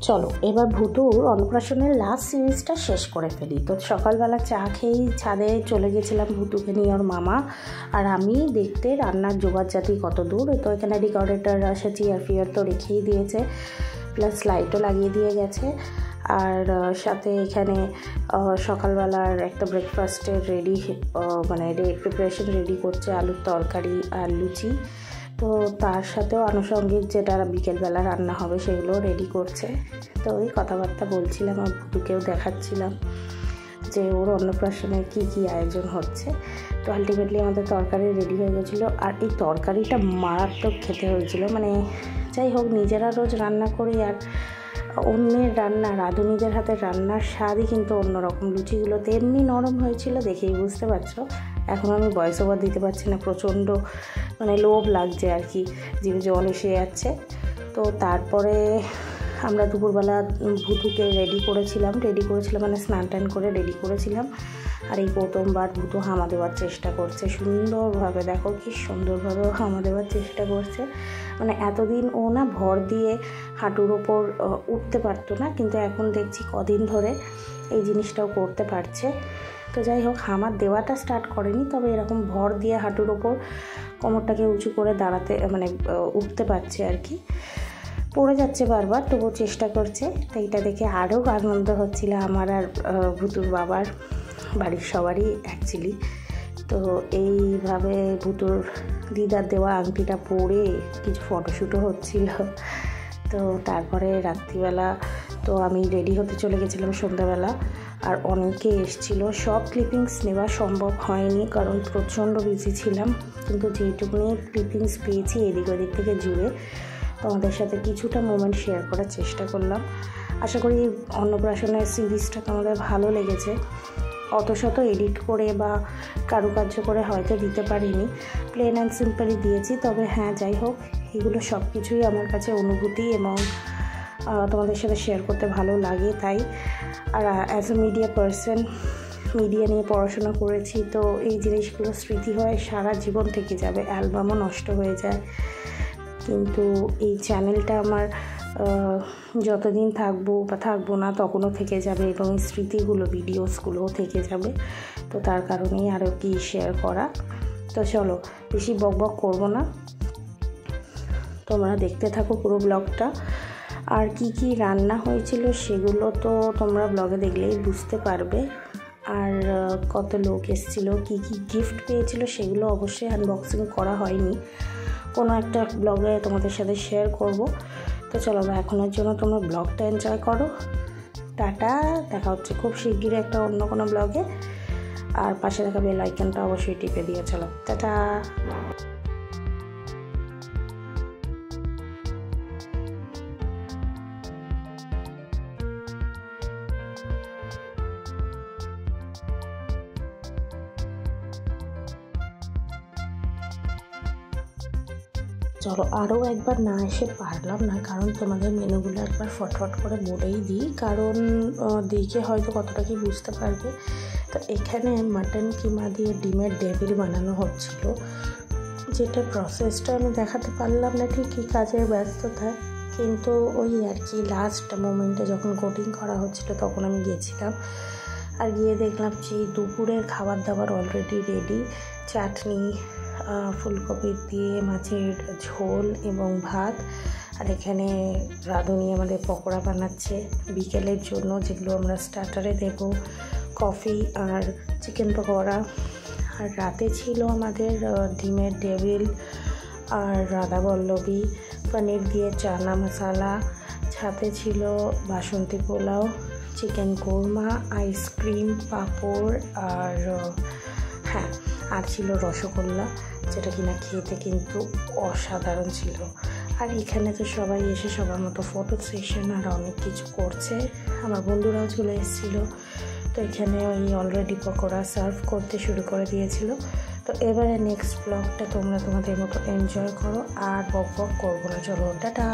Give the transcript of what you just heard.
চলো এবার ভুতুর অন্নপ্রাশনের লাস্ট সিরিজটা শেষ করে ফেলি। তো সকালবেলা চা খেয়েই ছাদে চলে গেছিলাম ভুতুকে নিয়ে, ওর মামা আর আমি দেখতে রান্নার জোগাড়জাতি কত দূর। তো এখানে ডেকোরেটর আসে, চেয়ার ফিয়ার তো রেখেই দিয়েছে, প্লাস লাইটও লাগিয়ে দিয়ে গেছে। আর সাথে এখানে সকালবেলার একটা ব্রেকফাস্টের রেডি মানে প্রিপারেশন রেডি করছে, আলুর তরকারি আর লুচি। তো তার সাথেও আনুষঙ্গিক যেটা বিকেলবেলা রান্না হবে সেগুলো রেডি করছে। তো ওই কথাবার্তা বলছিলাম আর ভুতুকেও দেখাচ্ছিলাম যে ওর অন্নপ্রাশনে কী কী আয়োজন হচ্ছে। তো আলটিমেটলি আমাদের তরকারি রেডি হয়ে গেছিলো। আর এই তরকারিটা মারাত্মক খেতে হয়েছিল। মানে যাই হোক, নিজেরা রোজ রান্না করি আর অন্যের রান্না, রাঁধুনিদের হাতের রান্নার স্বাদই কিন্তু অন্যরকম। লুচিগুলো তেমনি নরম হয়েছিল, দেখেই বুঝতে পারছো। এখন আমি ভয়েস ওভার দিতে পারছি না, প্রচণ্ড মানে লোভ লাগছে আর কি, জিভে জল এসে যাচ্ছে। তো তারপরে আমরা দুপুরবেলা ভুতুকে রেডি করেছিলাম মানে স্নান টান করে রেডি করেছিলাম। আর এই প্রথমবার ভুতু হামা দেওয়ার চেষ্টা করছে সুন্দরভাবে। দেখো কি সুন্দরভাবে হামা দেওয়ার চেষ্টা করছে। মানে এতদিন ও না ভর দিয়ে হাঁটুর ওপর উঠতে পারতো না, কিন্তু এখন দেখছি কদিন ধরে এই জিনিসটাও করতে পারছে। তো যাই হোক, হামার দেওয়াটা স্টার্ট করেনি, তবে এরকম ভর দিয়ে হাঁটুর ওপর কোমরটাকে উঁচু করে দাঁড়াতে মানে উঠতে পারছে আর কি। পড়ে যাচ্ছে বারবার, তবুও চেষ্টা করছে। তো এইটা দেখে আরও আনন্দ হচ্ছিল আমার আর ভুতুর বাবার, বাড়ির সবারই অ্যাকচুয়ালি। তো এইভাবে ভুতুর দিদার দেওয়া আংটিটা পরে কিছু ফটোশ্যুটও হচ্ছিল। তো তারপরে রাত্রিবেলা তো আমি রেডি হতে চলে গেছিলাম সন্ধ্যাবেলা। আর অনেকে এসেছিলো, সব ক্লিপিংস নেওয়া সম্ভব হয়নি কারণ প্রচণ্ড বিজি ছিলাম। কিন্তু যেইটুকুনি ক্লিপিংস পেয়েছি এদিক ওদিক থেকে জুড়ে তোমাদের সাথে কিছুটা মোমেন্ট শেয়ার করার চেষ্টা করলাম। আশা করি অন্নপ্রাশনের সিরিজটা তোমাদের ভালো লেগেছে। অত শত এডিট করে বা কারুকার্য করে হয়তো দিতে পারিনি, প্লেন অ্যান্ড সিম্পলই দিয়েছি। তবে হ্যাঁ, যাই হোক, এগুলো সব কিছুই আমার কাছে অনুভূতি এবং তোমাদের সাথে শেয়ার করতে ভালো লাগে তাই। আর as a media person, media নিয়ে পড়াশোনা করেছি, তো এই জিনিসগুলো স্মৃতি হয়, সারা জীবন থেকে যাবে, অ্যালবামও নষ্ট হয়ে যায়। কিন্তু এই চ্যানেলটা আমার যতদিন থাকবো না তখনও থেকে যাবে এবং এই স্মৃতিগুলো, ভিডিওসগুলোও থেকে যাবে। তো তার কারণেই আরও কি শেয়ার করা। তো চলো, বেশি বকবক করবো না, তোমরা দেখতে থাকো পুরো ব্লগটা। আর কি কি রান্না হয়েছিল সেগুলো তো তোমরা ব্লগে দেখলেই বুঝতে পারবে। আর কত লোক এসেছিলো, কি কি গিফট পেয়েছিল সেগুলো অবশ্যই আনবক্সিং করা হয়নি, কোনো একটা ব্লগে তোমাদের সাথে শেয়ার করব। তো চলো, এখনের জন্য তোমরা ব্লগটা এনজয় করো। টাটা, দেখা হচ্ছে খুব শিগগিরই একটা অন্য কোনো ব্লগে। আর পাশে থাকা বেল আইকনটা অবশ্যই টিপে দিয়ে চলো। টাটা। চলো, আরও একবার না এসে পারলাম না, কারণ তোমাদের মেনুগুলো একবার ফটফট করে বলেই দিই, কারণ দেখে হয়তো কতটা কি বুঝতে পারবে। তো এখানে মাটন কিমা দিয়ে ডিমের ডেভিল বানানো হচ্ছিল, যেটা প্রসেসটা আমি দেখাতে পারলাম না ঠিকই কাজের ব্যস্ততায়, কিন্তু ওই আর কি লাস্ট মোমেন্টে যখন কোটিং করা হচ্ছিল তখন আমি গিয়েছিলাম। আর গিয়ে দেখলাম যে দুপুরের খাবার দাবার অলরেডি রেডি, চাটনি, ফুলকপি দিয়ে মাছের ঝোল এবং ভাত। আর এখানে রাঁধুনি আমাদের পকোড়া বানাচ্ছে বিকেলের জন্য, যেগুলো আমরা স্টার্টারে দেব, কফি আর চিকেন পকোড়া। আর রাতে ছিল আমাদের ডিমের ডেভিল আর রাধাবল্লভী, পনির দিয়ে চানা মশালা, সাথে ছিল বাসন্তী পোলাও, চিকেন কোরমা, আইসক্রিম, পাঁপড় আর হ্যাঁ, আর ছিল রসগোল্লা, যেটা কিনা খেতে কিন্তু অসাধারণ ছিল। আর এখানে তো সবাই এসে সবার মতো ফটো সেশন আর অনেক কিছু করছে। আমার বন্ধুরাও চলে এসেছিলো। তো এখানে ওই অলরেডি পকোড়া সার্ভ করতে শুরু করে দিয়েছিল। তো এবারে নেক্সট ব্লগটা তোমরা তোমাদের মতো এনজয় করো, আর বক বক করবো না। চলো, টাটা।